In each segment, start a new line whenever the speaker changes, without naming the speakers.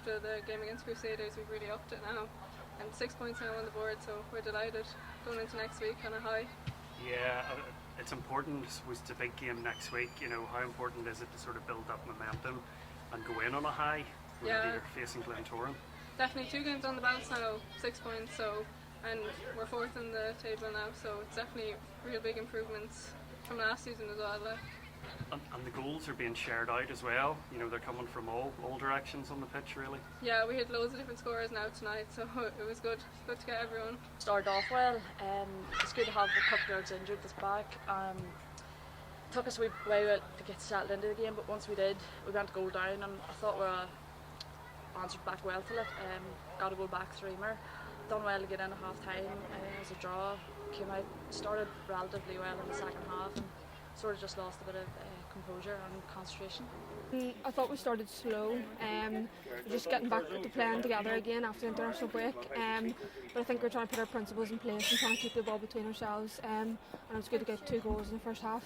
after the game against Crusaders, we've really upped it now. And 6 points now on the board, so we're delighted going into next week on a high.
Yeah, it's important. It's a big game next week. You know, how important is it to sort of build up momentum and go in on a high whenever you're facing Glentoran?
Definitely 2 games on the bounce now, 6 points, and we're 4th in the table now, so it's definitely real big improvements from last season as well.
And the goals are being shared out as well. You know, they're coming from all directions on the pitch, really.
Yeah, we had loads of different scorers now tonight, so it was good to get everyone.
Started off well. It's good to have a couple of guards injured this back. Took us a wee while to get settled into the game, but once we did, we went to goal down, and I thought we answered back well to it. Got a goal back through Emer. Done well to get in at half time. As a draw, came out, started relatively well in the second half, and sort of just lost a bit of composure and concentration.
I thought we started slow, just getting back to playing together again after the international break, but I think we're trying to put our principles in place and trying to keep the ball between ourselves, and it was good to get 2 goals in the first half.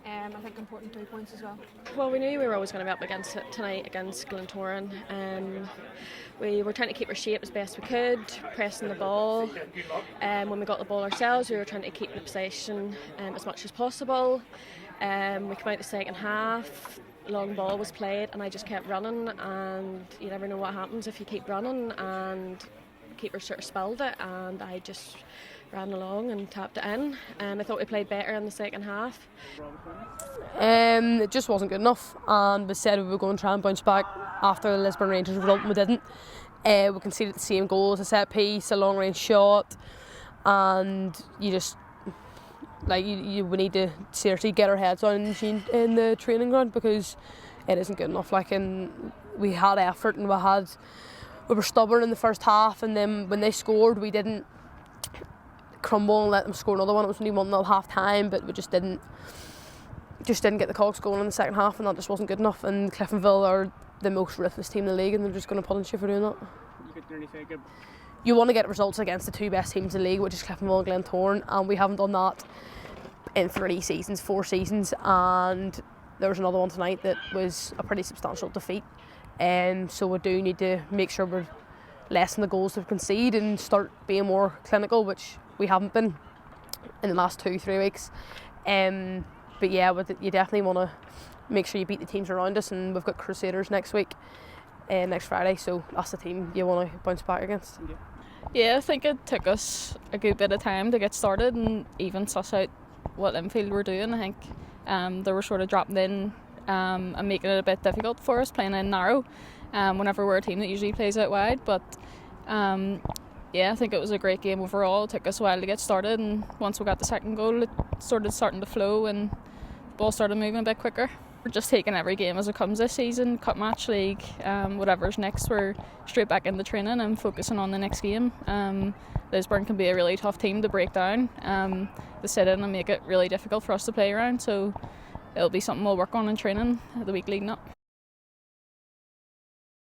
I think important 3 points as well.
Well, we knew we were always going to be up against it tonight against Glentoran. We were trying to keep our shape as best we could, pressing the ball. When we got the ball ourselves, we were trying to keep the possession as much as possible. We came out the second half, long ball was played, and I just kept running, and you never know what happens if you keep running, and the keeper sort of spilled it, and I just ran along and tapped it in. I thought we played better in the second half.
It just wasn't good enough, and we said we were going to try and bounce back after the Lisburn Rangers result, and we didn't. We conceded the same goals, a set piece, a long range shot, and you just we need to seriously get our heads on in the training ground, because it isn't good enough. And we had effort, and we were stubborn in the first half, and then when they scored, we didn't crumble and let them score another one. It was only 1-0 half time, but we just didn't get the cogs going in the second half, and that just wasn't good enough. And Cliftonville are the most ruthless team in the league, and they're just going to punish you for doing that. You want to get results against the 2 best teams in the league, which is Cliftonville and Glentoran, and we haven't done that in 4 seasons, and there was another one tonight that was a pretty substantial defeat. So we do need to make sure we're lessen the goals to concede and start being more clinical, which we haven't been in the last 2-3 weeks. But yeah, you definitely want to make sure you beat the teams around us, and we've got Crusaders next week, next Friday, so that's the team you want to bounce back against.
Yeah, I think it took us a good bit of time to get started and even suss out what infield we're doing. I think they were sort of dropping in and making it a bit difficult for us playing in narrow whenever we're a team that usually plays out wide, but yeah, I think it was a great game overall. It took us a while to get started, and once we got the second goal, it started starting to flow and the ball started moving a bit quicker. We're just taking every game as it comes this season, cup match, league, whatever's next. We're straight back into training and focusing on the next game. Lisburn can be a really tough team to break down, to sit in and make it really difficult for us to play around, so it'll be something we'll work on in training the week leading up.